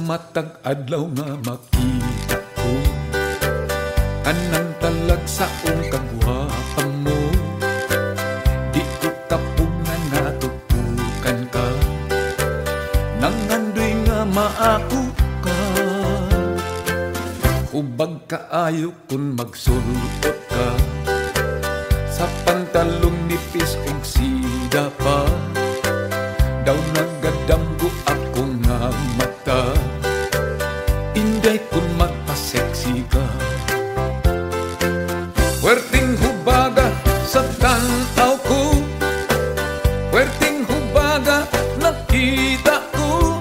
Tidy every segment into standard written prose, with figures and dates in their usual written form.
matag adlaw nga makita ko anang talag sa kagwapan mo. Di ko kapungan nga tutukan ka nangandoy nga maako ka. Hubag kaayo kun magsulot ka sa pantalong nipis og sida pa. Daw nagadamgo ako nga mata, inday kun magpaseksi ka. Werting hubaga sa tanaw ko, werting hubaga nakita ko,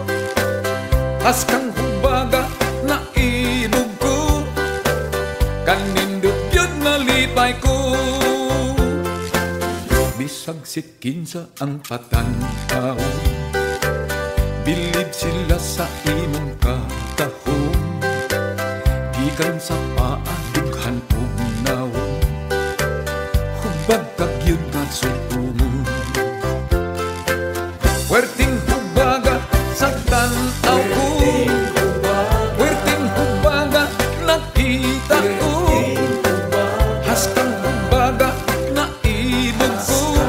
askang hubaga nailog ko, kanindot yun nalipay ko. Bisag sikinsa ang patanaw, bilib sila sa imong katahom, gikan sa paadughan og nawon, hubag kagyud nga sulumon. Werting hubaga sa tanaw ko, werting hubaga nakita ko, haskang hubaga nailog ko,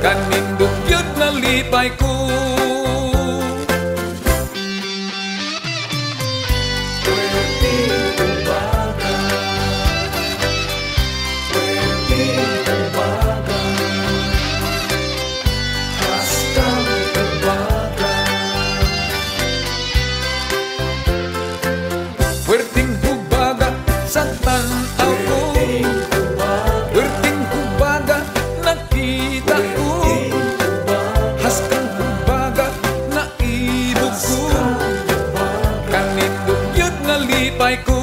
kanindot yun nalipay ko. Werting hubaga sa tanaw ko, werting hubaga nakita ko, haskang hubaga nailog ko, kanindot yun nalipay ko.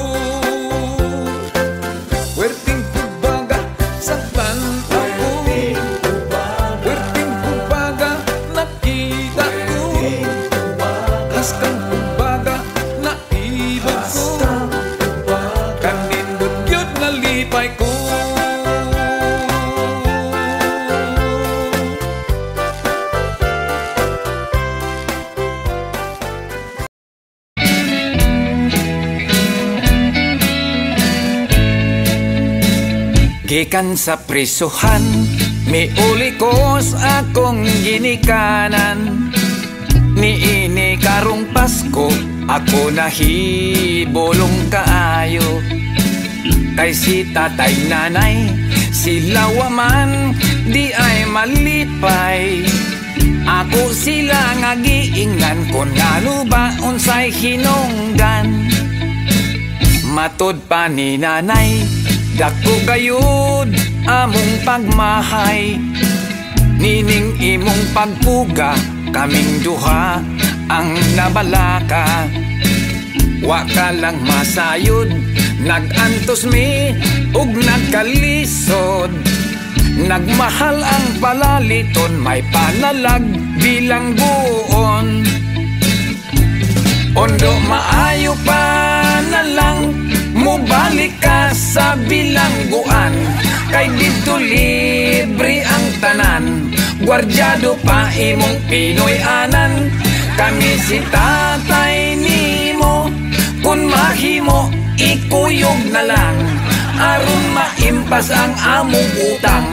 Werting hubaga sa tanaw ko, werting hubaga nakita ko, haskang hubaga nailog ko, kanindot yun nalipay ko. Gikan sa prisuhan, miuli ko sa akong ginikanan. Niini karong Pasko, ako nahibulong kaayo. Kay si tatay nanay, sila waman, di ay malipay. Ako sila nga giingnan, kung ano ba unsay hinungdan. Matod pa ni nanay, dako gayud among pagmahay. Nining imong pagpuga, kaming duha ang nabalaka. Wa ka lang masayod, nagantos mi ug nagkalisod. Nagmahal ang palaliton, may panalag bilang buon. Ondo maayo pa na lang, mubalik ka sa bilangguan. Kay dito libre ang tanan, gwardyado pa imong Pinoy anan. Kami si tatay nimo, kun mahimo ikuyog na lang, aron maimpas ang among utang,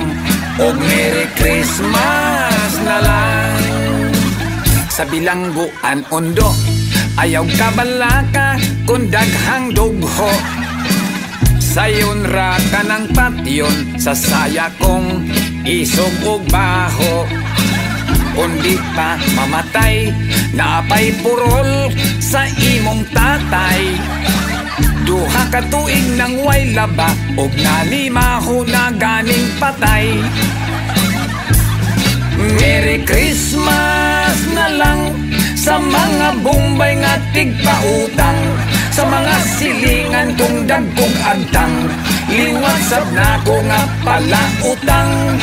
og Merry Christmas na lang. Sa bilangguan ondo, ayaw kabalaka kung daghang dugho. Sayon ra ka ng patyon, sa saya kong isog og baho. Kundi pa mamatay, naapay purol sa imong tatay. Duha ka tuig nang way laba, og nalimaho na ganing patay. Merry Christmas na lang sa mga bumbay nga tigpautang, sa mga silingan kong dagkog agtang, liwat sab na ko nga palautang.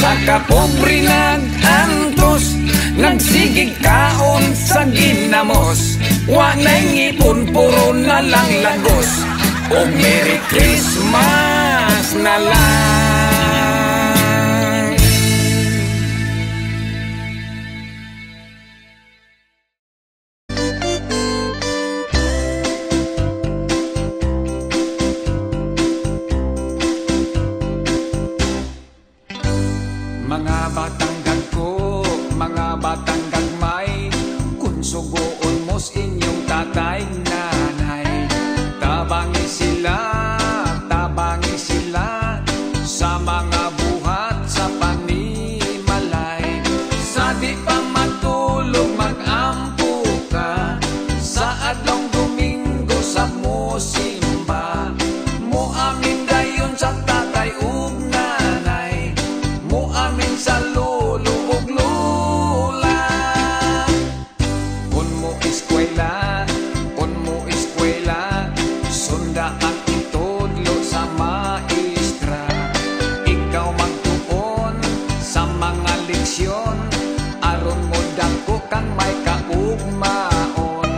Sa kapobre nag-antos, nagsigig kaon sa ginamos, wa na'y ngipon, puro na lang lagos, o Merry Christmas na lang. tatay, nanay. Tabangi sila sa mga buhat sa panimalay. Sa di pa matulog mag-ampo ka, sa adlong Domingo sa musimba. Muamin dayon sa tatay ug nanay, muamin sa lolo ug lola. Kun mo eskwela, sunda ang itudlo sa maestra. Ikaw magtuon sa mga leksyon, aron mo dako kang may kaugmaon.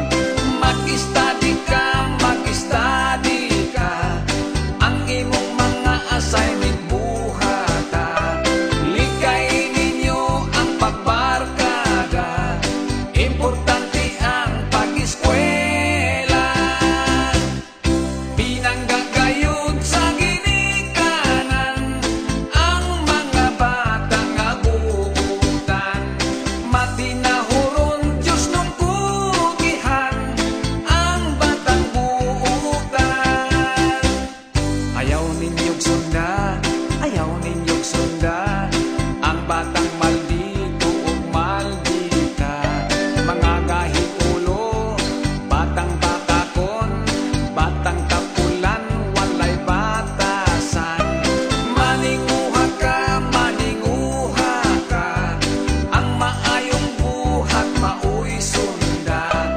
Mag-study ka, ang imong mga assignment buhata. Likay ninyo ang pagbarkada, importante ang pag-eskwela. Pinanggagayod sa ginikanan ang mga bata nga buutan. Matinahuron Diyos nung kugihan ang batang buutan. Ayaw ninyong sunda ang batang maldito o maldita. Mga gahit ulo, batang bakakon, batang kapulan, walay batasan. Maninguha ka, ang maayong buhat maoy sunda.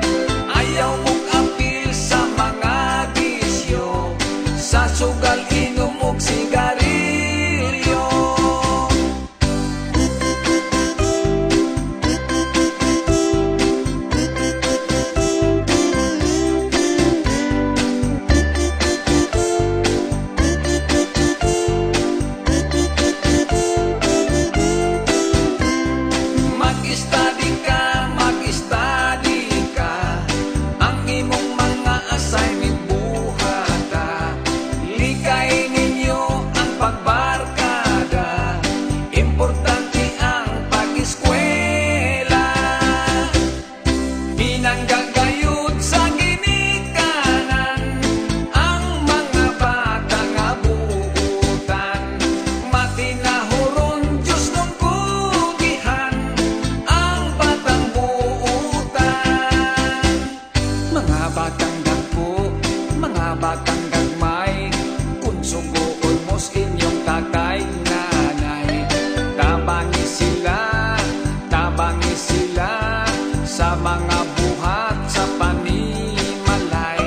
Ayaw mong apil sa mga bisyo, sa sugal inom ug sigarilyo. Mag-study ka, ang imong mga assignment buhata. Likay ninyo ang pagbarkada, importante ang pag-eskwela. Pinanggagayod sa ginikanan ang mga bata nga buutan. Matinahuron Diyos nung kugihan ang batang buutan. Mga batang dagko, mga batang gagmay, kung sugoon mos inyong tatay, nanay. Tabangi sila sa mga buhat sa panimalay.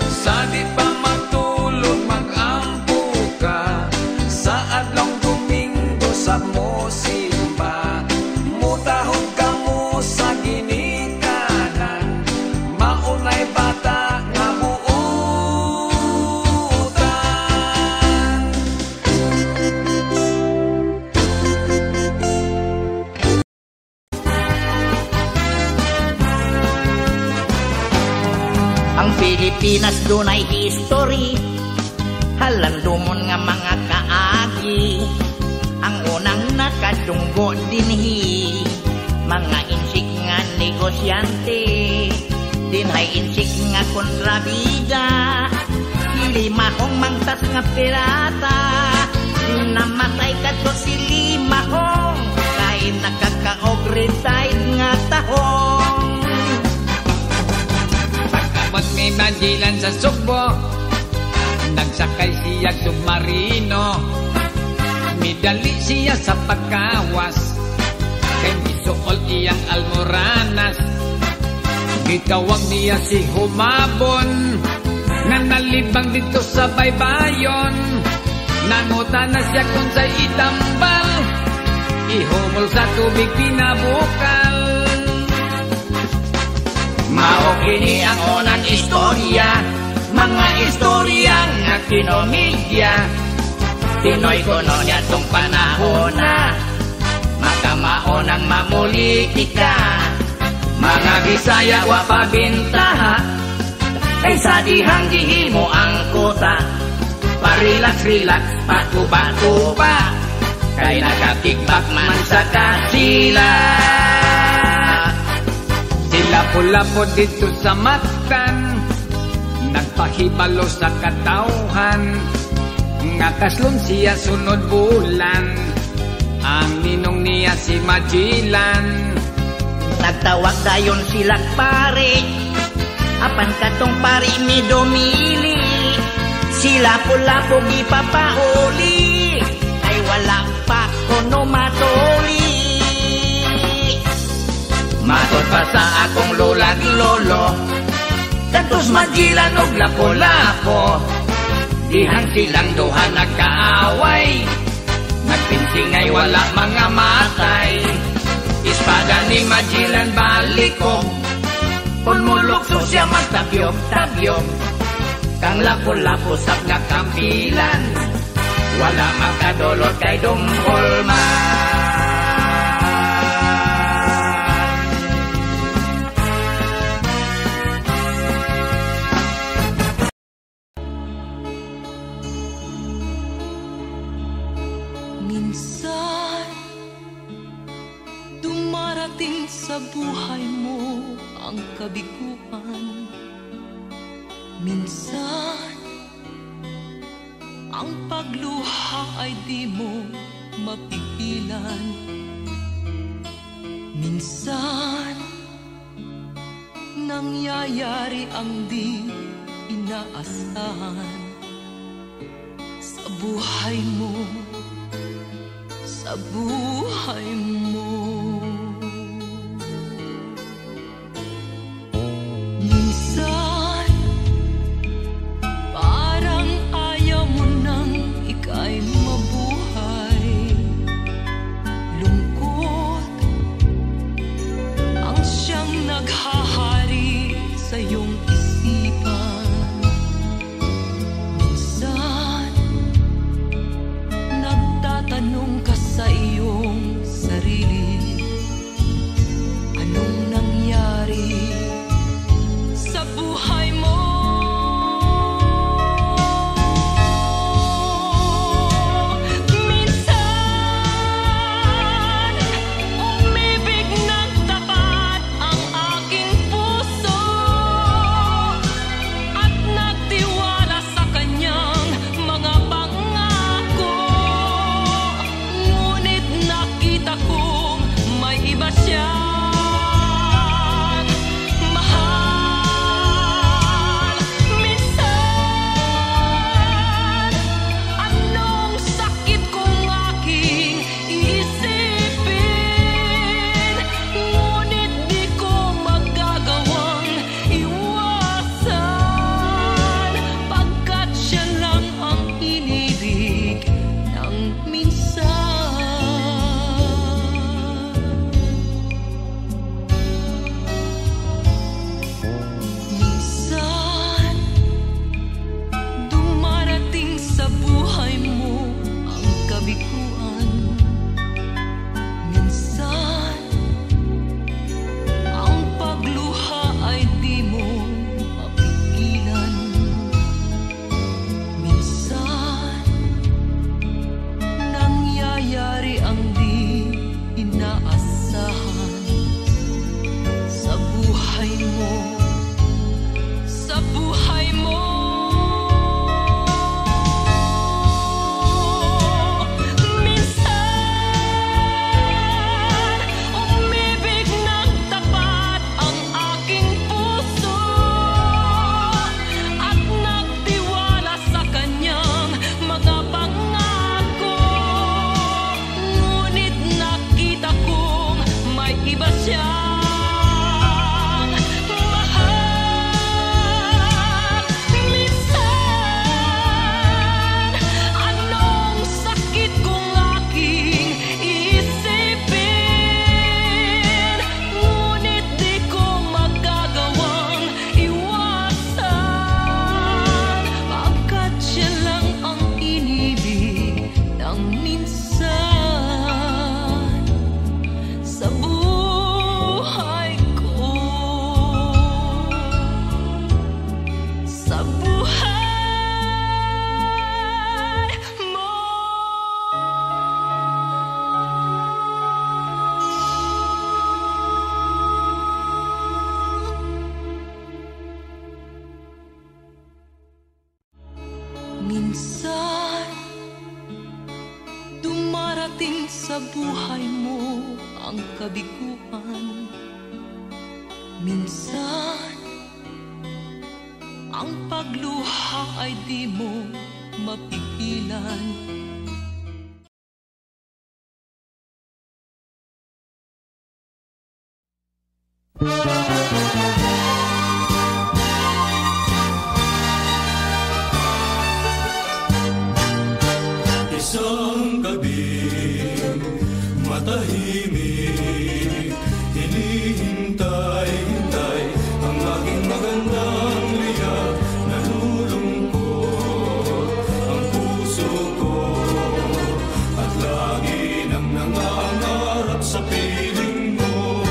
Sa di pa matulog mag-ampo ka, sa adlong Domingo sa musimba. Mutahod ka mo sa ginikanan, maunay bata nga buutan. Ang Pilipinas dunay history, halandumon nga mga kaagi. Ang unang nakadunggo dinhi, mga insik nga negosyante, dinhay insik nga kontrabida. Limahong mangtas nga pirata, namatay kadto si Limahong, kay nakakaog retired nga tahong. Pagkamot may Magellan sa Sugbo, nagsakay siya submarino. Midali siya sa pagkawas, kay misuol iyang almoranas. Gitawag niya si Humabon, nga nalibang dito sa baybayon. Nanguta na siya kung sa itambal, ihumol sa tubig pinabukal. Mao kini ang unang istorya, mga istorya nga kinomedya. Pinoy kolonya tong panahon na, makamaon ang mamulitika. Mga Bisaya wa pabintaha, kay sa dihang gihimo ang kota. Parelax-relax, patuba-tuba, kay nakakickback man sa kasila. Si Lapo-lapo dito sa matan, nagpahibalo sa katawhan, nga kaslon siya sunod bulan, ang ninong niya si Magellan. Nagtawag dayon sila pare, apan katong pari mi dumili, sila pula-po gipapauli, ay wala pa kuno matuli. Matod pa sa akong lola't lolo, katos Magellan og lapo-lapo, dihan silang duha nagkaaway, nagpinsing ay wala mga matay. Espada ni Magellan baliko, kung mulukso siya magtabyog-tabyog, kang lapo-lapo sab nakampilan, wala makadolot kay Dungol man. Minsan, dumarating sa buhay mo ang kabiguan. Minsan, ang pagluha ay di mo mapigilan. Minsan, nangyayari ang di inaasahan sa buhay mo, sa buhay mo. Minsan, parang ayaw mo nang ika'y mabuhay. Lungkot ang siyang naghahari sa iyong isipan. Minsan, nagtatanong ka sa iyong sarili, anong nangyari sa buhay mo? Minsan, umibig ng tapat ang aking puso, sa buhay mo ang kabiguan. Minsan, ang pagluha ay di mo mapigilan. Isang gabing matahimik, hinihintay-hintay ang aking magandang liyak. Nalulungkot ang puso ko at lagi nang nangangarap sa piling mo.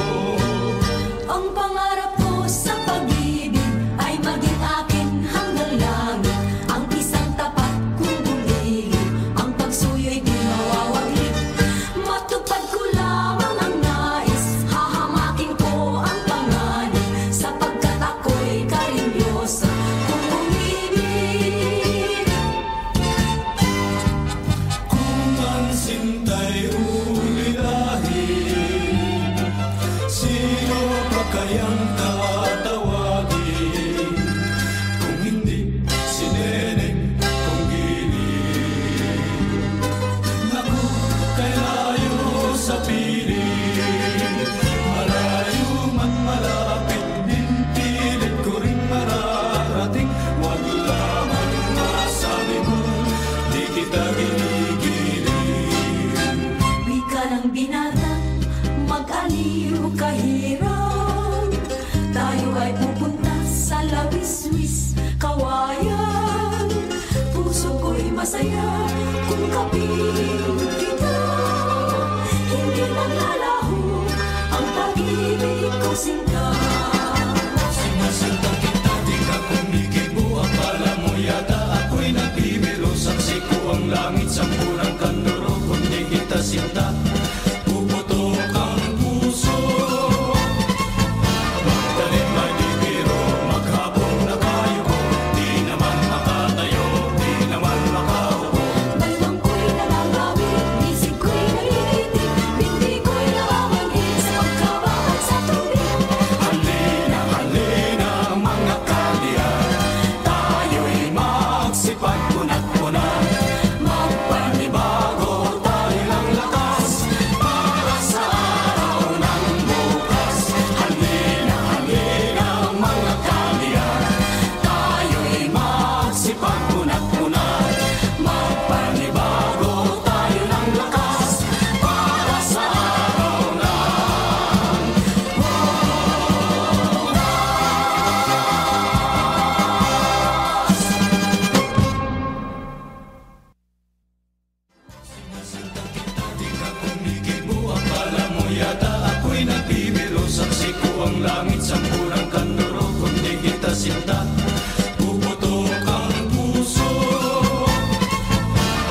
Ang pangarap ko sa pag-ibig ay maging akin hanggang langit. Ang isang tapat kong bumili, ang pagsuyo'y di mawawaglit. Matupad ko lamang ang nais, hahamakin ko ang panganib, sapagkat ako'y karinyosa kung umibig. Kung ang sinta'y ulilahin, sino pa kayang tatawagin kung hindi si Neneng Ponggiling? Naku, kay layo sa piling, malayo man malapit din, pilit ko rin mararating. Wag lamang masabi mo, di kita ginigiling. Wika ng binata, mag-aliw kahirap. Tayo ay pupunta sa lawis-wis kawayan. Puso ko'y masaya kung kapiling kita. Hindi maglalaho ang pag-ibig ko sinta. Sinasinta kita, di ka kumikibo. Akala mo yata ako'y nagbibiro. Saksi ko ang langit sa murang kanluro. Kung di kita sinta, puputok ang puso. Magdalit may di biro, maghapong na kayo ko. Di naman makatayo, di naman makaupo. Dalawang ko'y nangangawit, isip ko'y naiitik, hindi ko'y namamanhid sa pagkabahag sa tubig. Halina, halina mga kalya, tayo'y magsipagpunat-punat. Magpanibago tayo ng lakas para sa araw ng bukas. Halina, halina mga kalya, tayo'y magsipagpunat-punat. Magpanibago tayo ng lakas para sa araw ng di ka kumikibo. Akala mo yata ako'y nagbibiro. Saksi ko ang langit sa murang kanluro. Kung di kita sinta, puputok ang puso.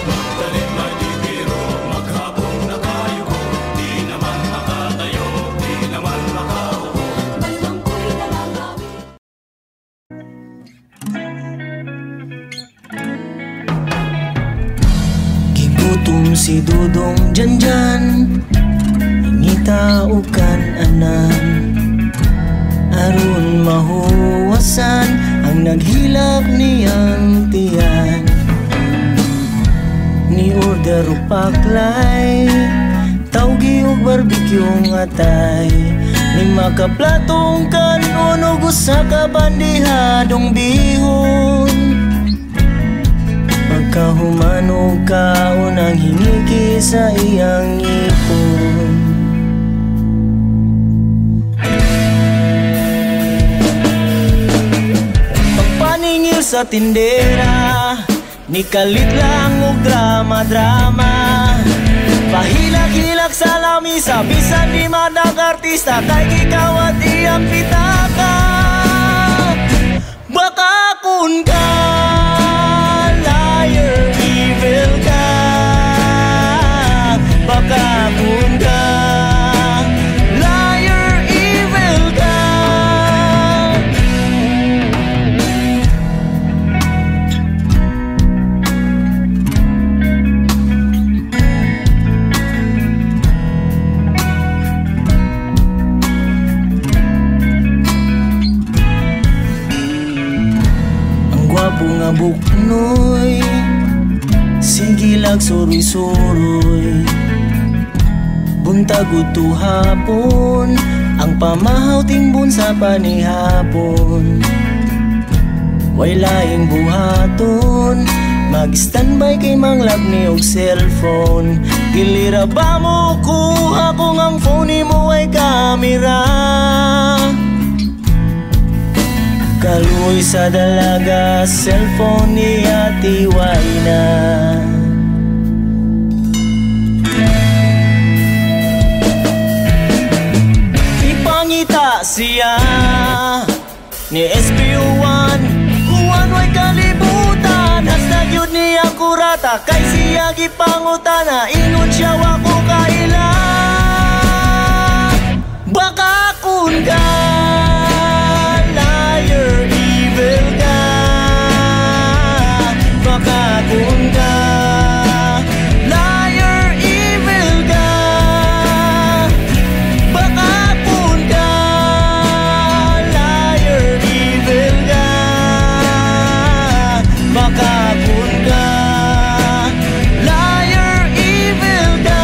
Magdalit may di biro, maghapong na kayo ko. Di naman makatayo, di naman makaupo. Dalawang ko'y nangangawit. Gigutom si Dudong Janjan, ingita ukan anan. Aron mahuwasan ang naghilak niyang tiyan. Ni order og paklay, tawgi og barbecue atay. Lima ka platong kanon ug usa ka bandihadong bihon. Pagkahumanog kaon ang hiniki sa iyang ipon. Pagpaningil sa tindera, nikalit lang og drama-drama. Pahilak-hilak sa lamisa, bisan di madag artista, kay gikawat iyang pitaka. Baka kun ka, liar, evil ka. Baka kun ka, liar, evil ka. ako nga buknoy, sige lag suroy-suroy. Buntag udto hapon, ang pamahaw timbon sa panihapon. Way laing buhaton, mag-standby kay manglabni og cellphone. Gilira ba mo kuha kung ang phone mo ay kamera? Kaluoy sa dalaga, cellphone niya tiway na. Ipangita siya ni SPO1, kuwan way kalibutan. Hashtag yun niya kurata, kay siya gipangutana, ingon siya wako kaila. Baka kun ka liar, evil ka. Baka kun ka liar, evil ka. Baka kun ka liar, evil ka. Baka kun ka liar, evil ka.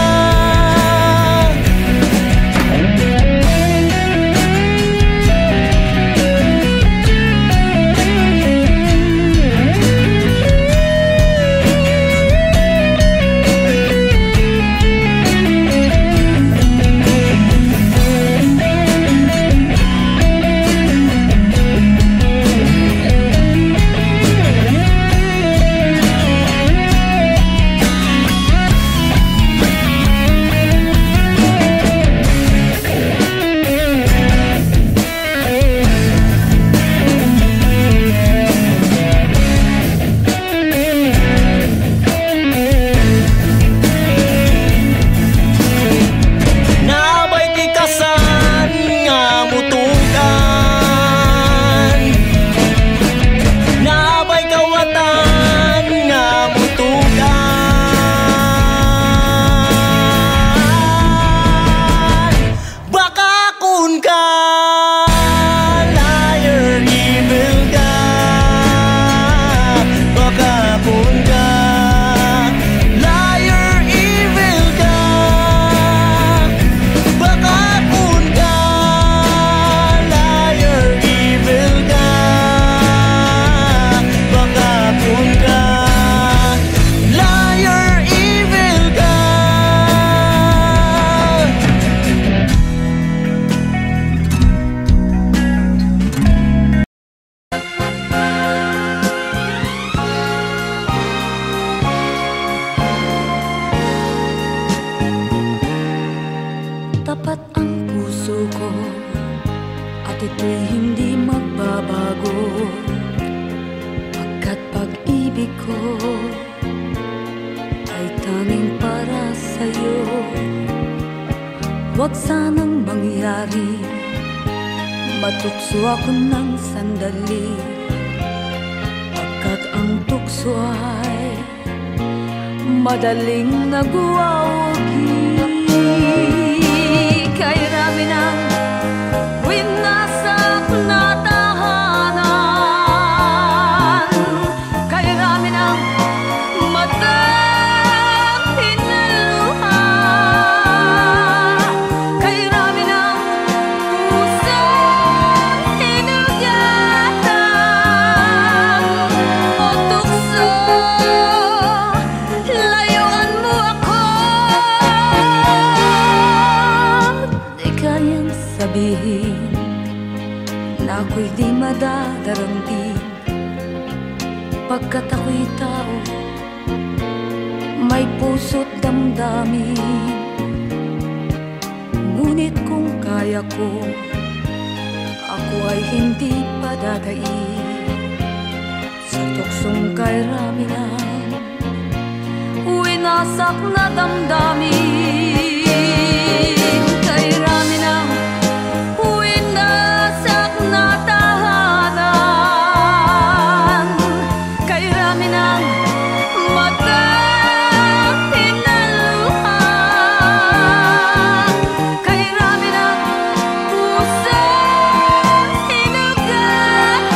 Naabay tikasan nga mutugan, naabay kawatan nga mutugan. Baka kun ka liar, evil ka. Baka kun ka liar, evil ka. Baka kun ka liar, evil ka. Baka kun ka liar, evil ka. Tapat ang puso ko at ito'y hindi magbabago, pagkat pag-ibig ko ay tanging para sa'yo. Huwag sanang mangyari, matukso ako ng sandali, pagkat ang tukso ay madaling nagwawagi. Kay rami ng winasak na tahanan, kay rami ng matang pinaluha, kay rami ng pusong hinugatan. O tukso, layuan mo ako. Di kayang sabihin na ako'y di madadaramdin, pagkat ako'y tao, may puso't damdamin. Ngunit kung kaya ko, ako ay hindi padadain sa tuksong kay rami ng winasak na damdamin. Kay rami ng winasak na tahanan, kay rami ng matang pinaluha, kay rami ng pusong hinugatan.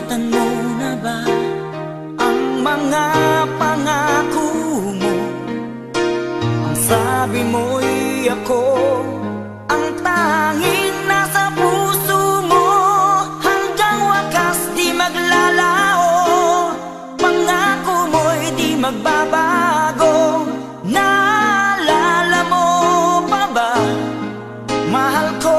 Nalimutan mo na ba ang mga pangako mo? Ang sabi mo'y ako ang tanging nasa puso mo. Hanggang wakas di maglalao, pangako mo'y di magbabago. Naalala mo pa ba, mahal ko?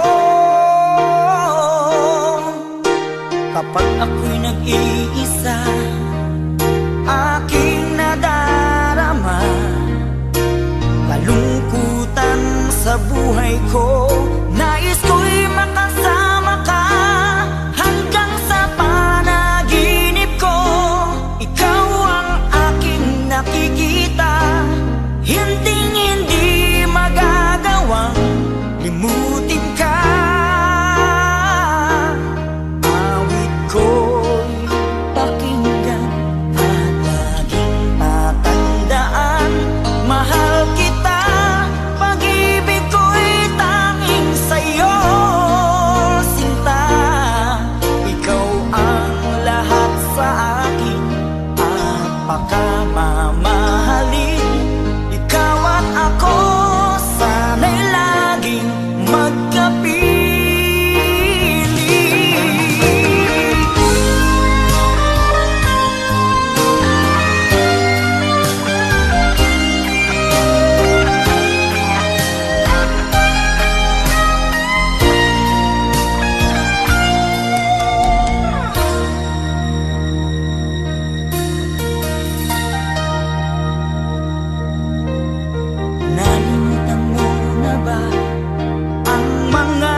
Kapag ako'y nag-iisa, aking nadarama kalungkutan sa buhay ko. Nais ko'y makasama ka hanggang sa panaginip ko. Ikaw ang aking nakikita, hinding-hindi magagawang limutin ka. Awit ko'y pakinggan at laging tatandaan, mahal kita, pag-ibig ko'y tanging sa'yo, sinta. Ikaw ang lahat sa akin at pakamamahalin. Ikaw at ako, sana'y laging magkapiling. Nalimutan mo na ba ang mga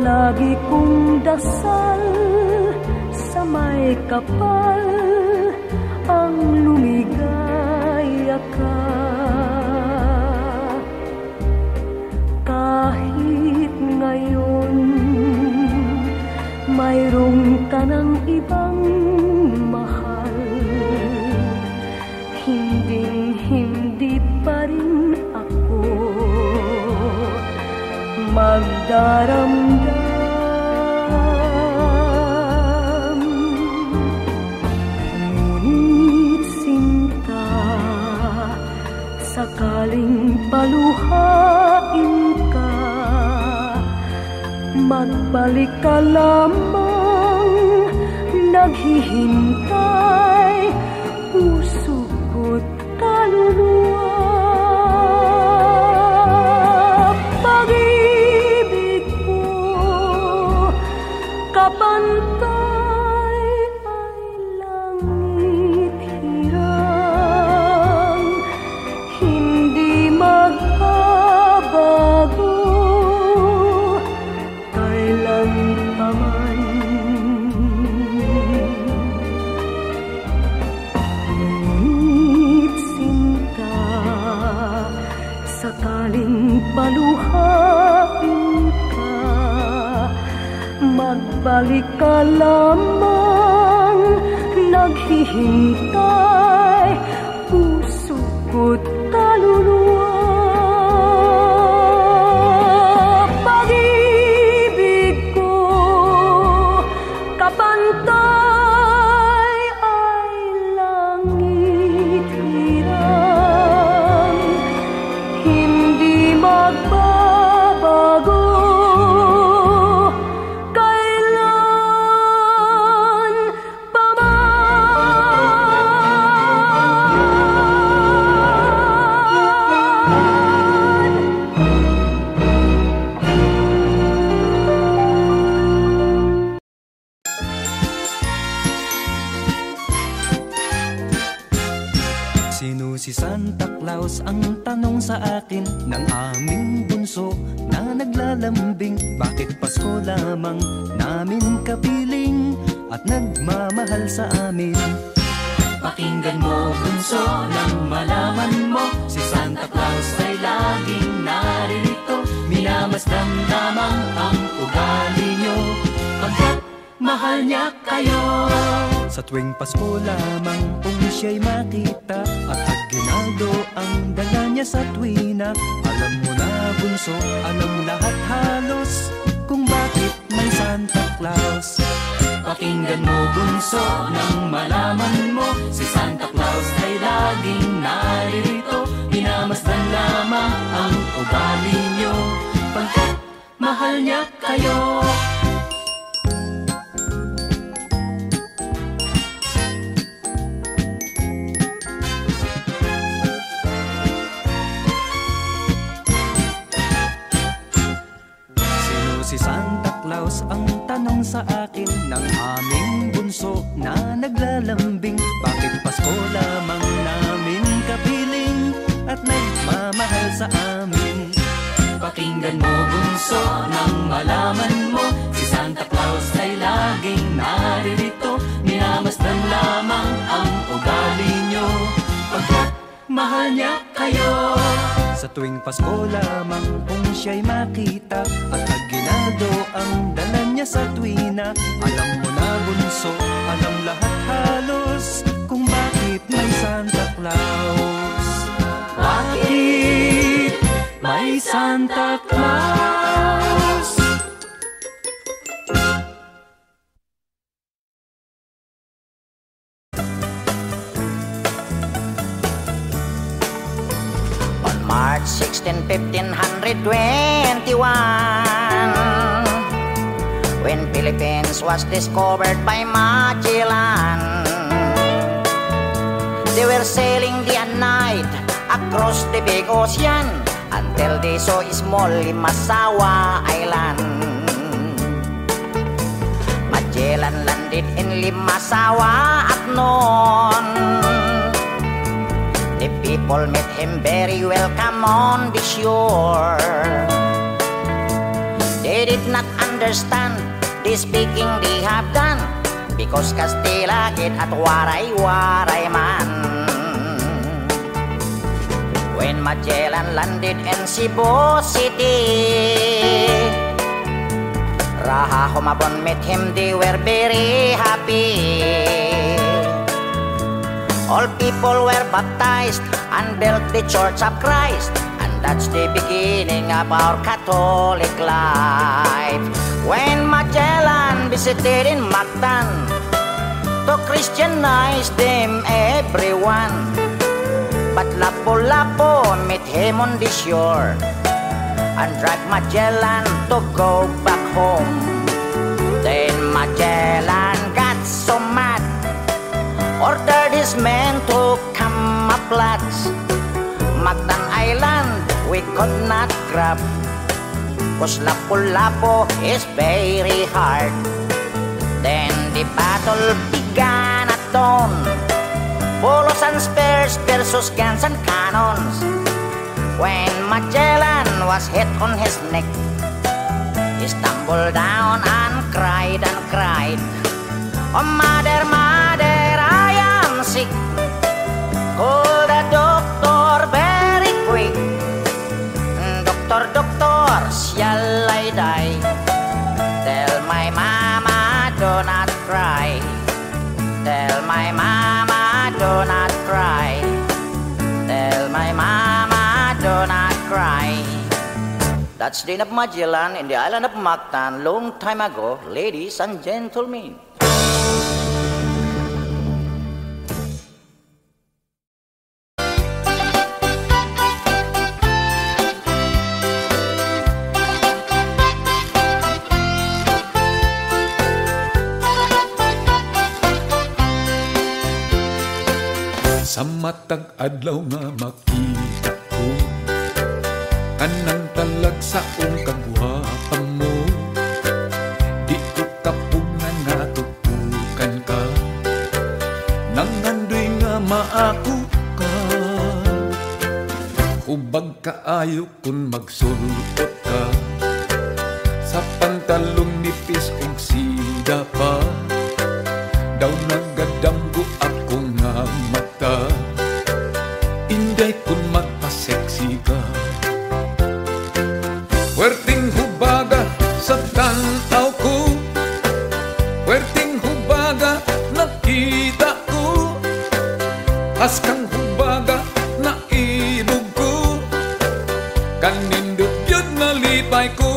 Lagi kong dasal sa may kapal ang lumigaya ka. Kahit ngayon mayroong ka ng ibang mahal, hindi pa rin ako magdaramdam. Ngunit sinta, sakaling paluhain ka, magbalik ka lamang, naghihintay, puso ko't kaluluwa. Pag-ibig ko, kapantay ay langit hirang, hindi magbabago kailanpaman. Ngunit sinta, sakaling paluhain ka, magbalik ka lamang, naghihintay, puso ko't kaluluwa. Pag-ibig ko, kapantay ay langit hirang, hindi magbabago kailan pa man. Sino si Santa Claus? Ang tanong sa akin ng aming bunso na naglalambing. Bakit Pasko lamang namin kapiling at nagmamahal sa amin? Pakinggan mo bunso nang malaman mo, si Santa Claus ay laging naririto. Minamasdan lamang ang ugali nyo, pagkat mahal niya kayo. Sa tuwing Pasko lamang kung siya'y makita at aginaldo ang dala niya sa tuwina. Alam mo na bunso, alam lahat halos kung bakit may Santa Claus. Pakinggan mo bunso nang malaman mo, si Santa Claus ay laging naririto. Minamasdan lamang ang ugali nyo, pagkat mahal niya kayo. Si Santa Claus ang tanong sa akin ng aming bunso na naglalambing. Bakit Pasko lamang namin kapiling at nagmamahal sa amin? Pakinggan mo bunso nang malaman mo, si Santa Claus ay laging naririto. Minamasdan lamang ang ugali nyo, pagkat mahal niya kayo. Sa tuwing Pasko lamang kung siya'y makita at aginaldo ang dala niya sa tuwina. Alam mo na bunso, alam lahat halos kung bakit may Santa Claus. Bakit may Santa Claus? March 16, 1521, when Philippines was discovered by Magellan. They were sailing day and night across the big ocean until they saw a small Limasawa Island. Magellan landed in Limasawa at noon. The people met him very welcome on the shore. They did not understand the speaking they have done, because Castilla get at waray-waray man. When Magellan landed in Cebu City, Raha Humabon met him, they were very happy. All people were baptized and built the Church of Christ, and that's the beginning of our Catholic life. When Magellan visited in Mactan to Christianize them everyone, but Lapu-Lapu met him on the shore and dragged Magellan to go back home. Then Magellan got so mad, ordered his men to camouflage. Mactan Island we could not grab, 'cause Lapu-Lapu is very hard. Then the battle began at dawn, bullets and spears versus guns and cannons. When Magellan was hit on his neck, he stumbled down and cried, "Oh mother, mother, I am sick. Call the doctor very quick. Doctor, doctor, shall I die? Tell my mama do not cry. Tell my mama do not cry. Tell my mama do not cry." That's the end of Magellan in the island of Mactan long time ago, ladies and gentlemen. Sa matag adlaw nga makita ko kanang talag sa kagwapa mo. Di ko kapungan nga tutukan ka, nangandoy nga maaku ka. Hubag kaayo kun magsulot ka, sa pantalong nipis ug sida pa. Daw nagadamgo ako nga mata, inday kun magpaseksi ka. Werting hubaga sa tanaw ko, werting hubaga nakita ko, askang hubaga naibog ko, kanindot yun nalipay ko.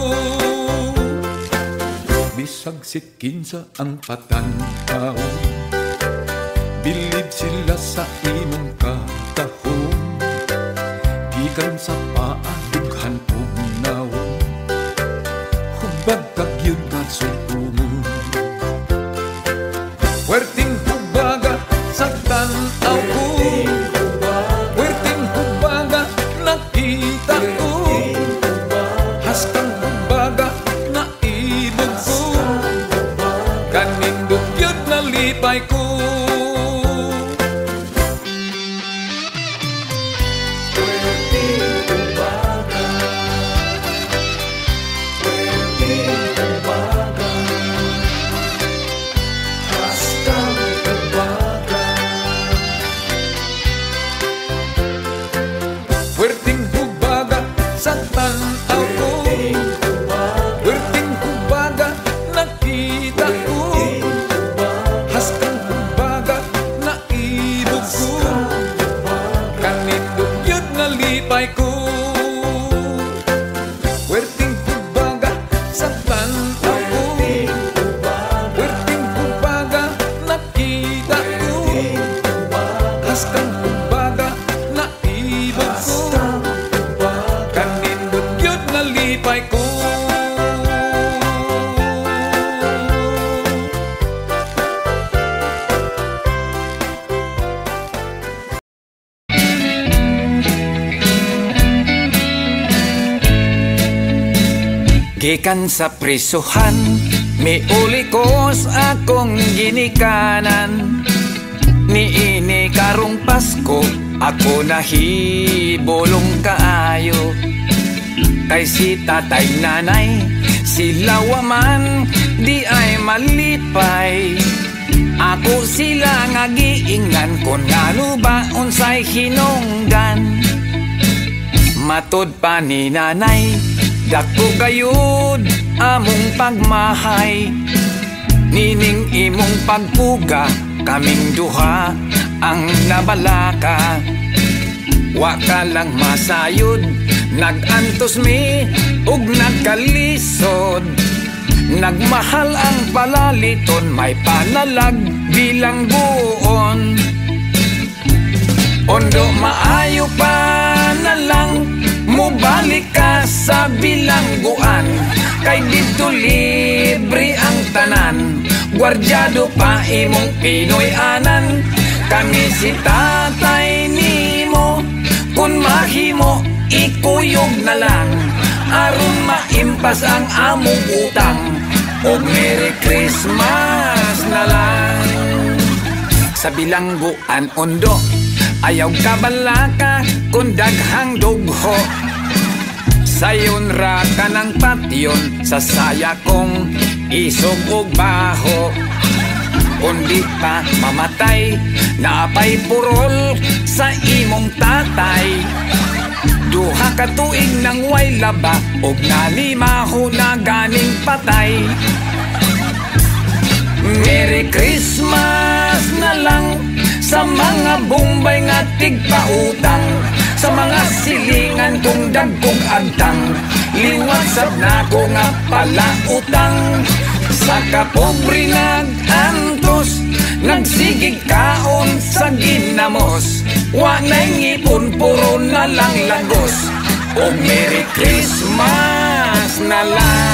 Bisag sikinsa ang patanaw, bilib sila sa imong katahong, gikan sa paadughan pugnaw, hubag kagyud nga sumo. Werting hubaga sa tanaw ko, werting hubaga nakita ko, haskang hubaga naibog ko, kanindot yun nalipay ko. Werting hubaga sa tanaw ko, werting hubaga nakita ko, haskang hubaga naibog ko, kanindot yun nalipay ko. Werting hubaga sa tanaw ko, werting hubaga nakita ko, haskang hubaga naibog ko, kanindot yun nalipay ko. Gikan sa prisuhan, miuli ko sa akong ginikanan. Niini karong Pasko, ako nahibulong kaayo. Kay si tatay nanay, sila waman di ay malipay. Ako sila nga giingnan kung ngano ba unsay hinungdan. Matod pa ni nanay, dako gayud among pagmahay. Nining imong pagpuga, kaming duha ang nabalaka. Wa ka lang masayod, nagantos mi ug nagkalisod. Nagmahal ang palaliton, may panalag bilang buon. Ondo maayo pa na lang, mubalik ka sa bilangguan. Kay dito libre ang tanan, gwardyado pa imong Pinoy anan. Kami si tatay nimo, kun mahimo ikuyog na lang, aron maimpas ang among utang. O Merry Christmas na lang. Sa bilangguan ondo, ayaw kabalaka kung daghang dugho. Sayon ra ka ng patyon, sa saya kong isog ug baho. Kundi pa mamatay, naapay purol sa imong tatay. Duha ka tuig nang way laba, ug nalimaho na ganing patay. Merry Christmas na lang sa mga bumbay nga tigpautang, sa mga silingan kong dagkog agtang, liwat sab na ko nga palautang. Sa kapobre nag-antos, nagsigig kaon sa ginamos, wa na'y ngipon, puro na lang lagos. O Merry Christmas na lang.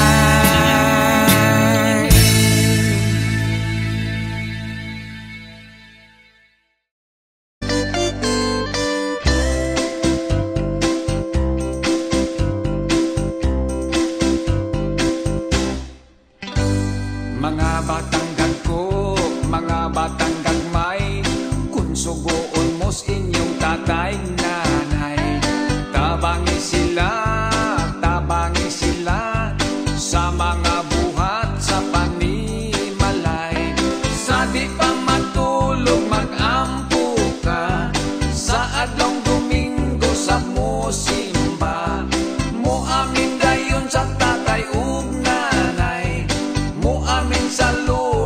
Mga batang gagko, mga batang gagmay, kung sugoon mos inyong tatay nanay, tabangi sila sa mga buhat sa panimalay. Sa di pa matulog mag-ampo ka, sa adlong Domingo sa musimba, mo amin dayon sa tatay ug nanay, mo amin sa lupa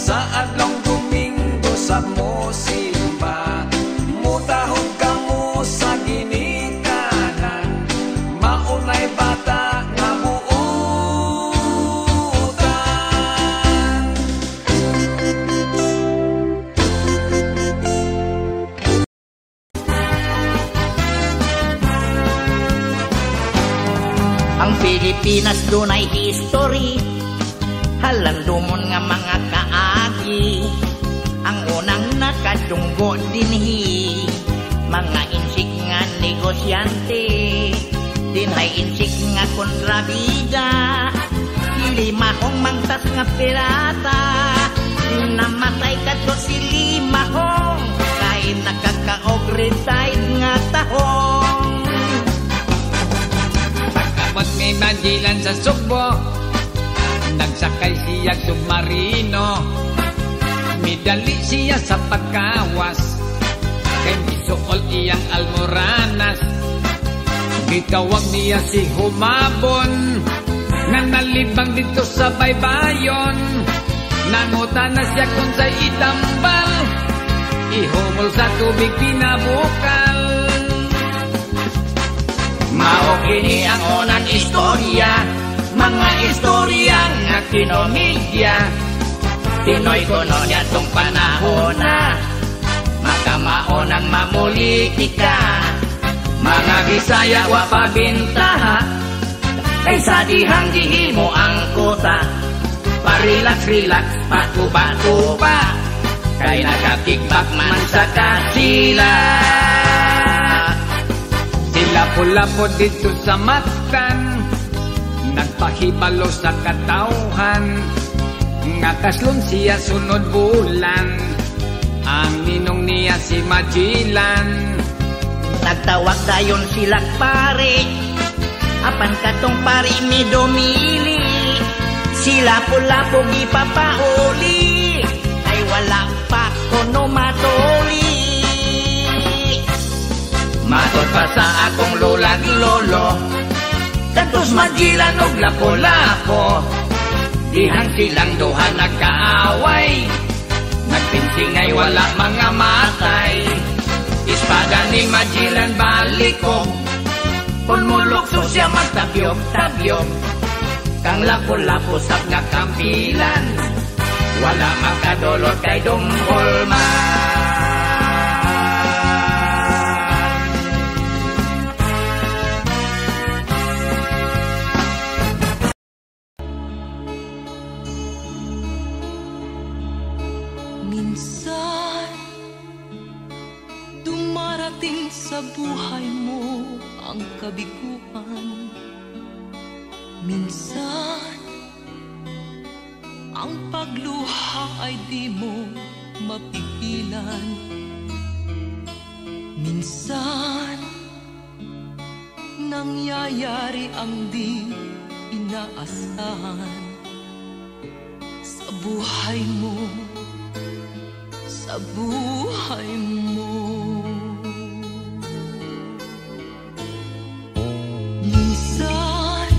sa adlong Domingo sa musimba. Mutahog ka mo sa ginikanan, maunay bata nga buutan. Ang Pilipinas dunay history, halandumon nga mga kaagi. Ang unang nakadunggo dinhi, mga insik nga negosyante, dinhay insik nga kontrabida, limahong mangtas nga pirata, namatay kadto si limahong, kay nakakaog retired nga tahong. Pagkabot may Magellan sa Sugbo, nagsakay siya submarino, midali siya sa pagkawas, kay misuol iyang almoranas. Gitawag niya si Humabon, nga nalibang dito sa baybayon. Nanguta na siya kung sa'y itambal, ihumol sa tubig pinabukal. Mao kini ang unang istorya, mga istorya nga kinomedya. Pinoy kolonya tong panahon na, makamaon ang mamulitika. Mga Bisaya wa pabintaha, kaysa dihang dihimo ang kota. Parelax-relax, patuba-tuba, kay nakakickback man sa kasila. Sila pula-po dito sa matan, nagpahibalo sa katawhan, nga kaslon siya sunod bulan. Ang ninong niya si Magellan, nagtawag dayon sila pare, apan katong pare mi dumili. Sila pula-po gipapauli, ay wala pa kuno matuli. Matod pa sa akong lolag lolo, katos Magellan og lapo-lapo, dihang silang duha nagkaaway, nagpinsingay wala mga matay. Espada ni Magellan balikog, pulmulokso siya magtabyog-tabyog, kang lapo-lapo sab nga kampilan, wala makadolot kay Dungol man. Minsan, dumarating sa buhay mo ang kabiguan. Minsan, ang pagluha ay di mo mapigilan. Minsan, nangyayari ang di inaasahan sa buhay mo, sa buhay mo. Minsan,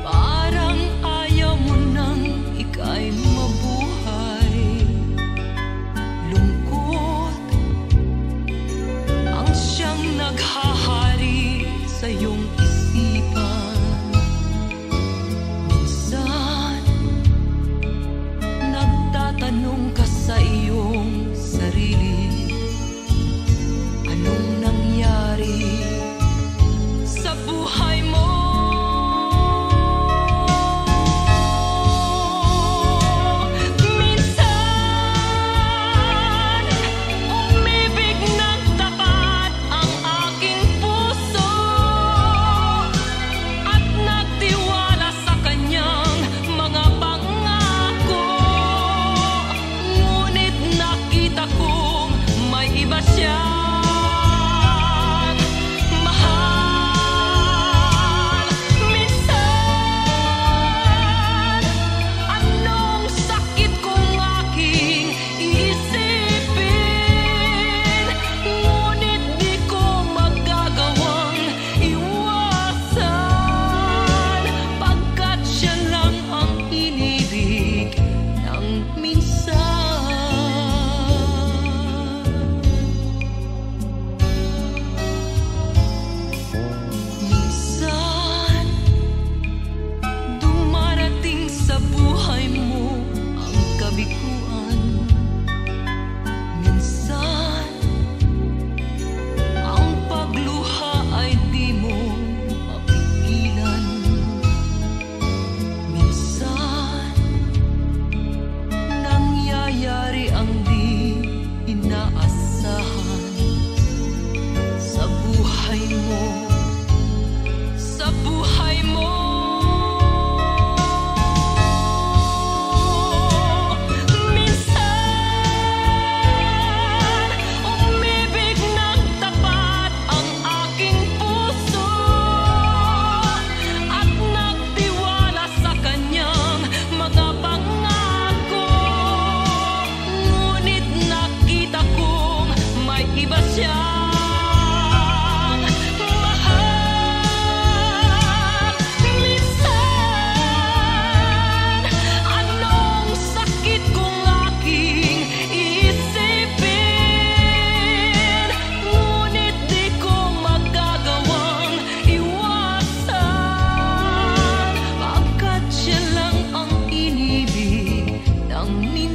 parang ayaw mo nang ika'y mabuhay. Lungkot ang siyang naghahari sa iyong isipan. Minsan, nagtatanong ka sa iyong sarili, anong nangyari sa buhay mo? Minsan, umibig ng tapat ang aking puso at nagtiwala sa kanyang mga pangako. Ngunit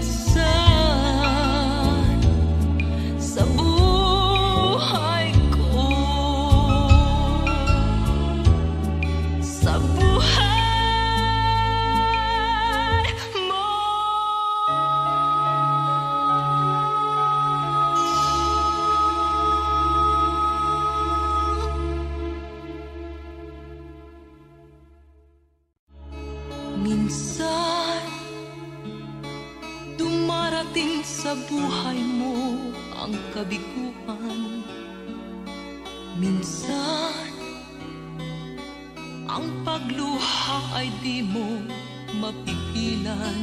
minsan sa buhay ko, sa buhay mo. Minsan dumarating sa buhay mo ang kabiguan. Minsan ang pagluha ay di mo mapigilan.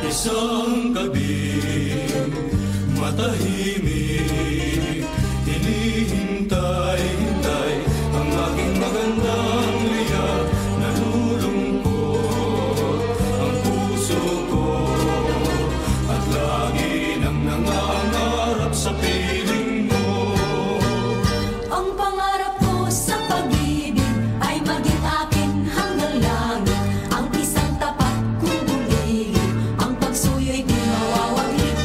Isang gabing matahimik, hinihintay-hintay ang aking magandang liya. Nalulungkot ang puso ko at lagi nang nangangarap sa piling mo. Ang pangarap ko sa pag-ibig ay maging akin hanggang langit. Ang isang tapat kong bulig, ang pagsuyo'y di mawawaglit.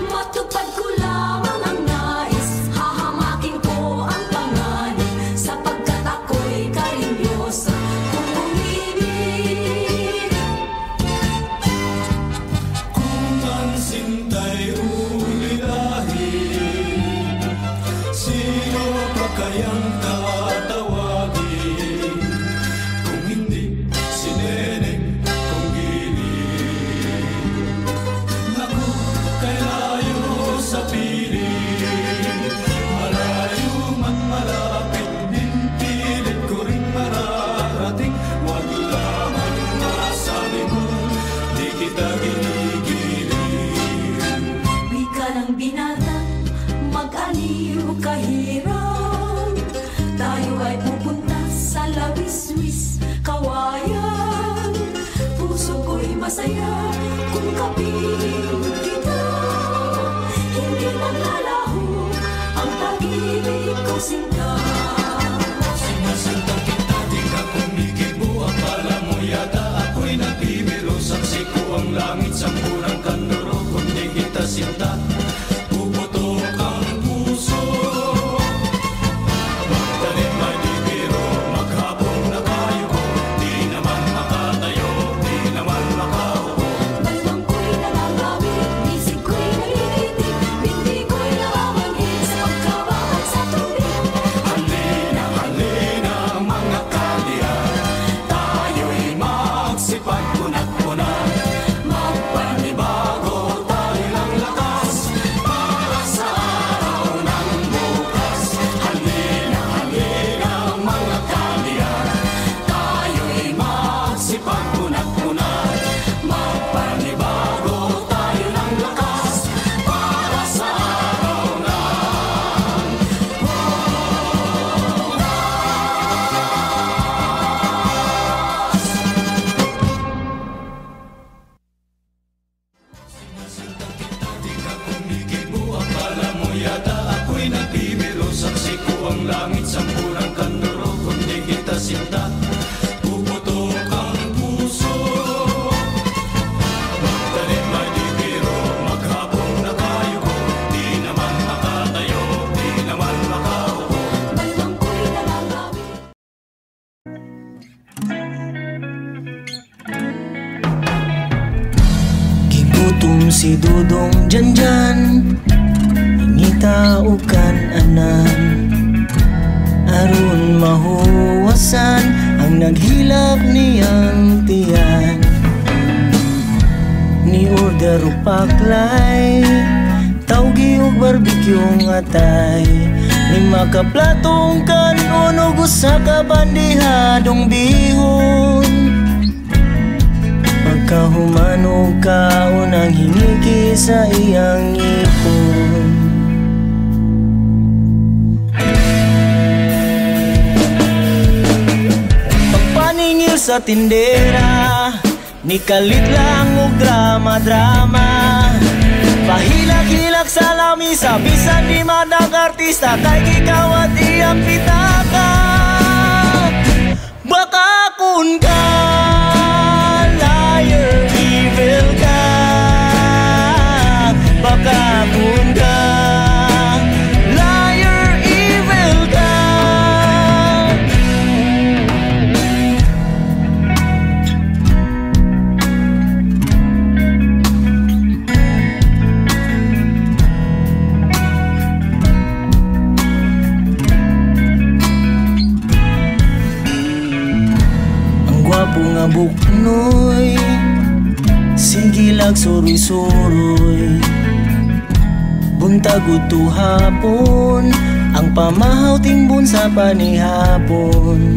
Matupad ko lamang ang nais, hahamakin ko ang panganib, sapagkat ako'y karinyosa kung umibig. Kung ang sinta'y ulilahin, sino pa kayang tatawagin? Kung hindi si Neneng Tunggiling. Naku, kay layo sa piling, malayo man malapit din, pilit ko rin mararating. Wag lamang masabi mo, di kita ginigiling. Wika ng binata, mag-aliw kahirap. Tayo ay pupunta sa lawis-wis kawayan. Puso ko'y masaya kung kapiling kita. Hindi maglalaho ang pag-ibig ko sinta. Sinasinta kita, di ka kumikibo. Akala mo yata ako'y nagbibiro. Saksi ko ang langit, sampunang kanluro. Kung di kita sinta, puputok ang puso. Magtanim ay di biro, maghapong nakayuko. Di naman makatayo, di naman makaupo. Balbang ko'y nangangawit, isip ko'y nalilitig, bindi ko'y namamanhid sa pagkabahan sa tubig. Halina, halina mga kalihap, tayo'y magsipagpunat-punat. Magpanibago tayo ng lakas para sa araw ng bukas. Halina, halina mga kalihap, tayo'y magsipagpunat-punat. Magpanibago tayo ng lakas para sa araw ng di ka kumikibo. Akala mo yata ako'y nagbibiro. Saksi ko ang langit, sampunang kanluro. Kung di kita sinta, puputok ang puso. Magtanim ay di biro, maghapong nakayuko. Di naman makatayo, di naman makaupo. Balbang ko'y nangangawit. Gigutom si Dudong Janjan, ngitaukan anan. Aron mahuwasan ang naghilap niyang tiyan. Ni order o paklay, tawgi og barbekyong atay. 5 ka platong kanon ug usa ka bandihadong bihon. Pagkahumanog kaon ang hinigi sa iyang ipon. Pagpaningil sa tindera, nikalit lang og drama-drama. misa bisan di madag artista kay gikawat iyang pitaka. Baka kun ka liar, evil ka. Baka kun ka liar, evil ka. Gwapo nga buknoy, sigilag suroy-suroy. Buntag uto hapon, ang pamahaw tingbon sa panihapon.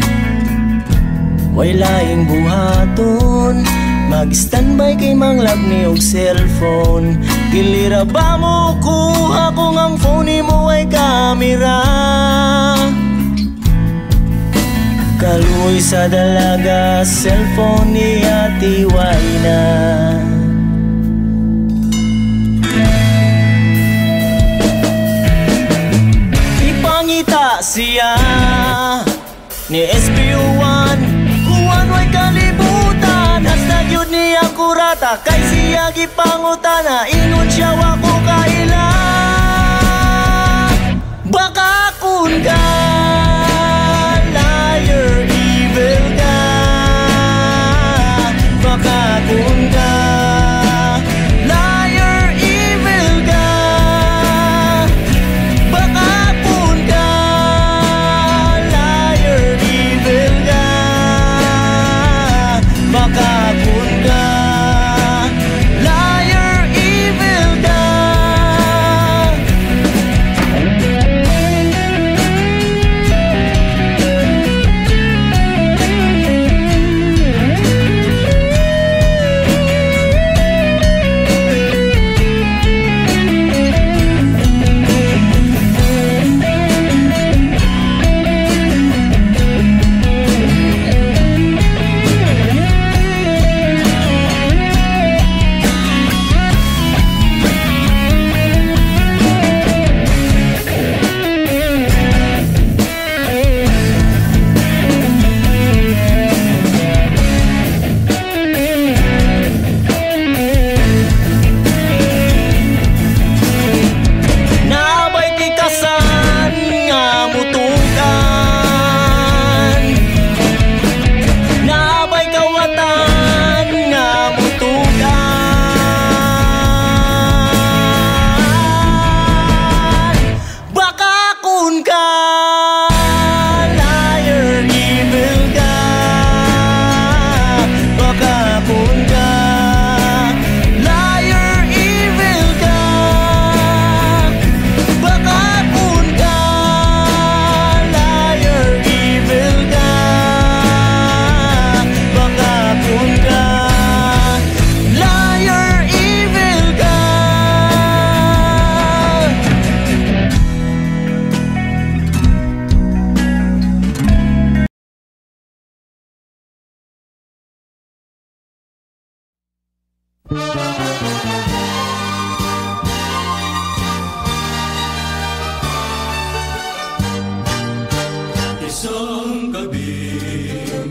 Way laing buhaton, mag-standby kay manglab ni og cellphone. Gilira ba mo kuha kung ang phone mo ay kamera? Kaluoy sa dalaga, cellphone niya tiway na. Ipangita siya ni SPO1, kuwan way kalibutan. Hashtag yun niya kurata, kay siya gipangutana, ingon siya wako kaila. Baka kun ka liar, evil ka. Baka kun ka liar, evil ka. Baka kun ka liar, evil ka. Baka kun ka liar, evil ka. Isang gabing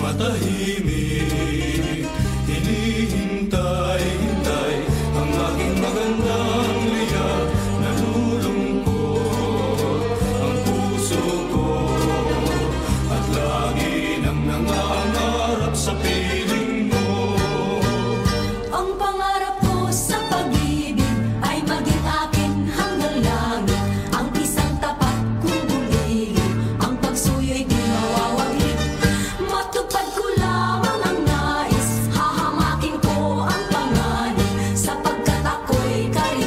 matahimik, hinihintay-hintay ang aking magandang liyak. Nalulungkot ang puso ko at lagi nang nangangarap sa piling mo. Ang pangarap ko sa pag-ibig ay maging akin hanggang langit. Ang isang tapat kong bulig, ang pagsuyo'y di mawawaglit. Matupad ko lamang ang nais, hahamakin ko ang panganib, sapagkat ako'y karibig.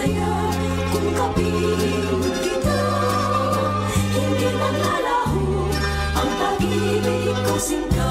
saya kung kapiling kita. Hindi maglalaho ang pag-ibig ko sinta.